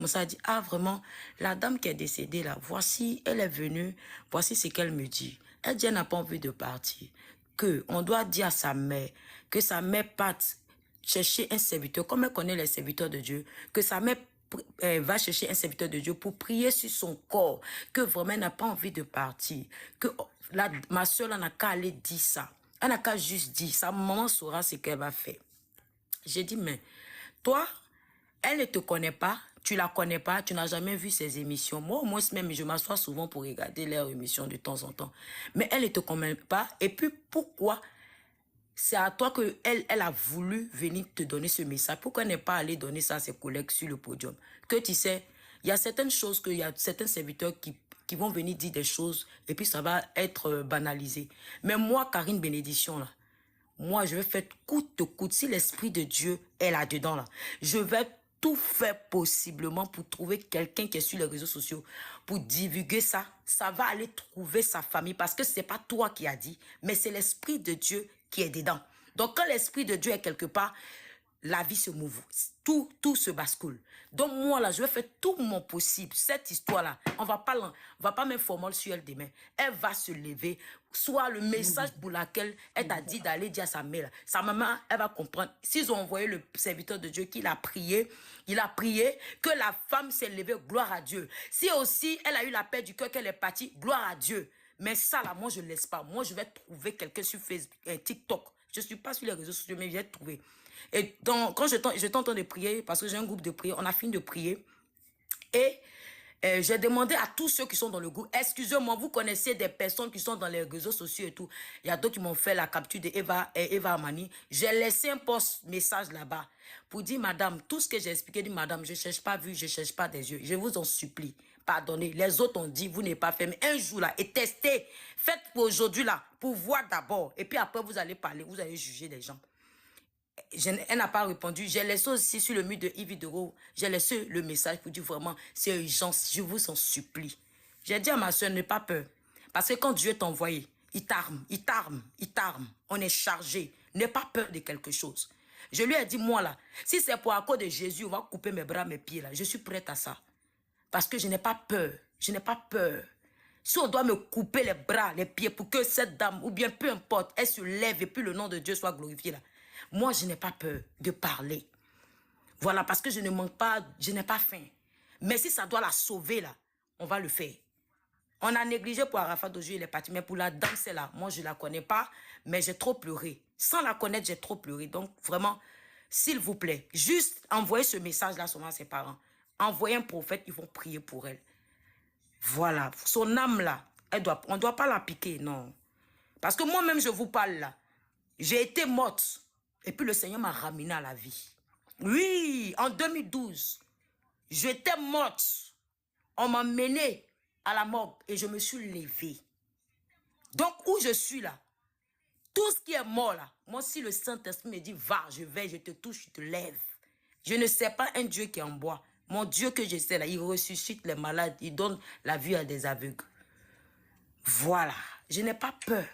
Ça dit, ah vraiment, la dame qui est décédée là, voici, elle est venue, voici ce qu'elle me dit. Elle dit, elle n'a pas envie de partir. Que on doit dire à sa mère, que sa mère parte chercher un serviteur, comme elle connaît les serviteurs de Dieu, que sa mère va chercher un serviteur de Dieu pour prier sur son corps, que vraiment elle n'a pas envie de partir, que ma soeur n'a qu'à aller dire ça. Elle n'a qu'à juste dire, sa maman saura ce qu'elle va faire. J'ai dit, mais toi, elle ne te connaît pas, tu la connais pas, tu n'as jamais vu ses émissions. Moi, au moins, même, je m'assois souvent pour regarder leurs émissions de temps en temps. Mais elle ne te connaît pas. Et puis, pourquoi c'est à toi qu'elle a voulu venir te donner ce message? Pourquoi elle n'est pas allée donner ça à ses collègues sur le podium? Que tu sais, il y a certaines choses, il y a certains serviteurs qui vont venir dire des choses et puis ça va être banalisé. Mais moi, Karine Bénédiction, là, moi, je vais faire coûte que coûte. Si l'Esprit de Dieu est là-dedans, là, je vais tout faire possiblement pour trouver quelqu'un qui est sur les réseaux sociaux, pour divulguer ça. Ça va aller trouver sa famille parce que ce n'est pas toi qui as dit, mais c'est l'Esprit de Dieu qui est dedans. Donc, quand l'Esprit de Dieu est quelque part, la vie se mouve, tout se bascule. Donc moi là, je vais faire tout mon possible. Cette histoire-là, on va pas m'informer sur elle demain. Elle va se lever, soit le message pour lequel elle t'a dit d'aller dire à sa mère. Sa maman, elle va comprendre. S'ils ont envoyé le serviteur de Dieu qu'il a prié, il a prié que la femme s'est levée, gloire à Dieu. Si aussi elle a eu la paix du cœur qu'elle est partie, gloire à Dieu. Mais ça là, moi je ne laisse pas. Moi je vais trouver quelqu'un sur Facebook, TikTok. Je ne suis pas sur les réseaux sociaux, mais je vais trouver. Et donc, quand j'étais en train de prier, parce que j'ai un groupe de prière, on a fini de prier. Et j'ai demandé à tous ceux qui sont dans le groupe, excusez-moi, vous connaissez des personnes qui sont dans les réseaux sociaux et tout. Il y a d'autres qui m'ont fait la capture de Eva Amani. J'ai laissé un post message là-bas pour dire, madame, tout ce que j'ai expliqué, dit, madame, je ne cherche pas vue, je ne cherche pas des yeux. Je vous en supplie, pardonnez. Les autres ont dit, vous n'êtes pas fait. Mais un jour là, et testez. Faites pour aujourd'hui là, pour voir d'abord. Et puis après, vous allez parler, vous allez juger les gens. Elle n'a pas répondu. J'ai laissé aussi sur le mur de Yves Dero. J'ai laissé le message pour dire vraiment, c'est urgent, je vous en supplie. J'ai dit à ma soeur, n'aie pas peur. Parce que quand Dieu t'a envoyé, il t'arme, il t'arme, il t'arme. On est chargé. N'aie pas peur de quelque chose. Je lui ai dit, moi là, si c'est pour à cause de Jésus, on va couper mes bras, mes pieds là. Je suis prête à ça. Parce que je n'ai pas peur. Je n'ai pas peur. Si on doit me couper les bras, les pieds pour que cette dame, ou bien peu importe, elle se lève et puis le nom de Dieu soit glorifié là. Moi, je n'ai pas peur de parler. Voilà, parce que je ne manque pas, je n'ai pas faim. Mais si ça doit la sauver là, on va le faire. On a négligé pour Arafat d'aujourd'hui, il est parti. Mais pour la dame, c'est là. Moi, je ne la connais pas, mais j'ai trop pleuré. Sans la connaître, j'ai trop pleuré. Donc, vraiment, s'il vous plaît, juste envoyez ce message-là seulement à ses parents. Envoyez un prophète, ils vont prier pour elle. Voilà. Son âme là, on ne doit pas la piquer, non. Parce que moi-même, je vous parle là. J'ai été morte. Et puis le Seigneur m'a ramené à la vie. Oui, en 2012, j'étais morte. On m'a mené à la morgue et je me suis levée. Donc, où je suis là, tout ce qui est mort là, moi, si le Saint-Esprit me dit, va, je vais, je te touche, je te lève. Je ne sais pas un Dieu qui est en bois. Mon Dieu que je sais là, il ressuscite les malades, il donne la vue à des aveugles. Voilà, je n'ai pas peur.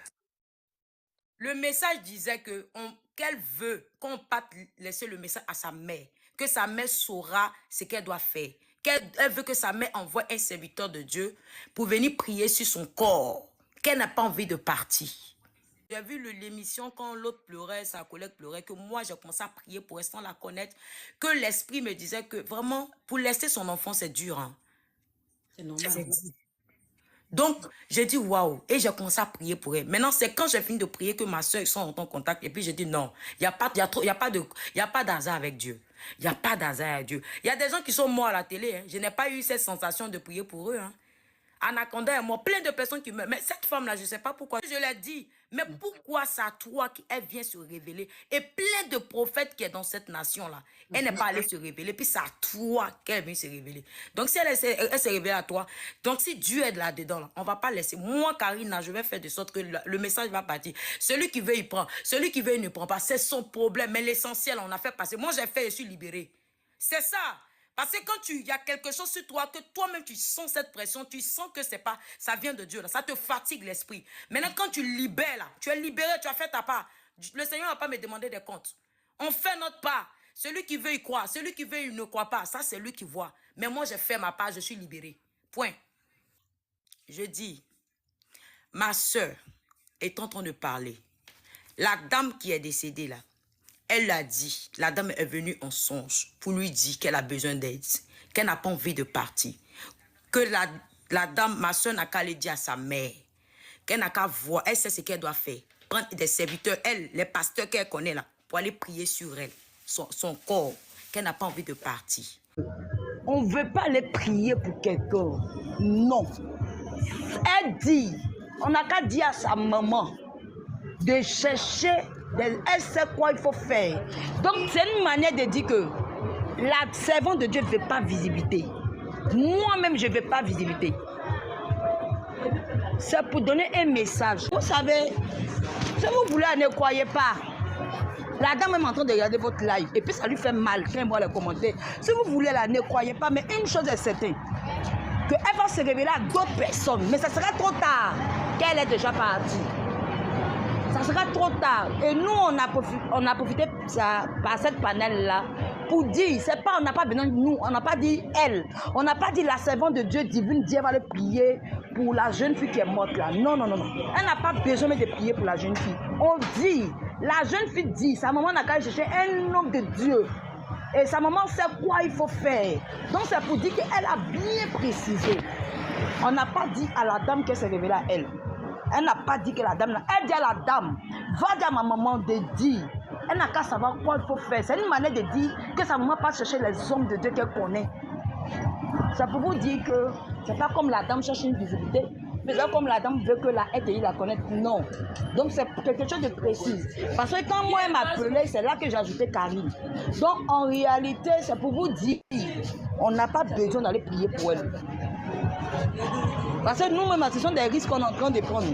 Le message disait qu'elle veut qu'on parte laisser le message à sa mère, que sa mère saura ce qu'elle doit faire. Elle veut que sa mère envoie un serviteur de Dieu pour venir prier sur son corps, qu'elle n'a pas envie de partir. J'ai vu l'émission quand l'autre pleurait, sa collègue pleurait, que moi j'ai commencé à prier pour elle sans la connaître, que l'esprit me disait que vraiment, pour laisser son enfant, c'est dur. Hein. C'est normal. Donc, j'ai dit waouh, et j'ai commencé à prier pour elle. Maintenant, c'est quand j'ai fini de prier que ma soeur ils sont en contact, et puis j'ai dit non, il n'y a pas d'hasard avec Dieu. Il n'y a pas d'hasard avec Dieu. Il y a des gens qui sont morts à la télé, hein. Je n'ai pas eu cette sensation de prier pour eux. Hein. Anaconda est mort, plein de personnes qui meurent. Mais cette femme-là, je ne sais pas pourquoi. Je l'ai dit, mais pourquoi c'est à toi qu'elle vient se révéler? Et plein de prophètes qui sont dans cette nation-là, elle n'est pas allée se révéler. Puis c'est à toi qu'elle vient se révéler. Donc si elle s'est révélée à toi, donc si Dieu est là-dedans, là, on ne va pas laisser. Moi, Karina, je vais faire de sorte que le message va partir. Celui qui veut, il prend. Celui qui veut, il ne prend pas. C'est son problème. Mais l'essentiel, on a fait passer. Moi, j'ai fait, je suis libérée. C'est ça. Parce que quand il y a quelque chose sur toi, que toi-même tu sens cette pression, tu sens que c'est pas, ça vient de Dieu, là, ça te fatigue l'esprit. Maintenant, quand tu libères, là, tu es libéré, tu as fait ta part. Le Seigneur ne va pas me demander des comptes. On fait notre part. Celui qui veut y croire, celui qui veut, il ne croit pas. Ça, c'est lui qui voit. Mais moi, j'ai fait ma part, je suis libérée. Point. Je dis, ma soeur est en train de parler. La dame qui est décédée là, elle l'a dit. La dame est venue en songe pour lui dire qu'elle a besoin d'aide, qu'elle n'a pas envie de partir. Que la dame, ma soeur, n'a qu'à le dire à sa mère, qu'elle n'a qu'à voir, elle sait ce qu'elle doit faire. Prendre des serviteurs, elle, les pasteurs qu'elle connaît là, pour aller prier sur elle, son corps, qu'elle n'a pas envie de partir. On ne veut pas aller prier pour quelqu'un. Non. Elle dit, on n'a qu'à dire à sa maman de chercher, elle sait quoi il faut faire. Donc c'est une manière de dire que la servante de Dieu ne veut pas visibilité. Moi-même, je ne veux pas visibilité. C'est pour donner un message. Vous savez, si vous voulez, ne croyez pas. La dame est en train de regarder votre live et puis ça lui fait mal quand elle voit les commentaires. Si vous voulez, là, ne croyez pas, mais une chose est certaine, qu'elle va se révéler à d'autres personnes, mais ça sera trop tard qu'elle est déjà partie. Ça sera trop tard. Et nous, on a profité par cette panel-là pour dire, c'est pas, on n'a pas besoin de nous, on n'a pas dit elle, on n'a pas dit la servante de Dieu divine, Dieu va le prier pour la jeune fille qui est morte là. Non, non, non, non. Elle n'a pas besoin de prier pour la jeune fille. On dit, la jeune fille dit, sa maman n'a qu'à chercher un homme de Dieu. Et sa maman sait quoi il faut faire. Donc c'est pour dire qu'elle a bien précisé. On n'a pas dit à la dame qu'elle s'est révélée à elle. Elle n'a pas dit que la dame, elle dit à la dame, va dire à ma maman de dire. Elle n'a qu'à savoir quoi il faut faire. C'est une manière de dire que sa maman passe chercher les hommes de Dieu qu'elle connaît. C'est pour vous dire que c'est pas comme la dame cherche une visibilité, mais c'est comme la dame veut que la aide et la connaisse. Non. Donc c'est quelque chose de précis. Parce que quand moi elle m'appelait, c'est là que j'ai ajouté Karine. Donc en réalité, c'est pour vous dire, on n'a pas besoin d'aller prier pour elle. Parce que nous-mêmes, ce sont des risques qu'on est en train de prendre.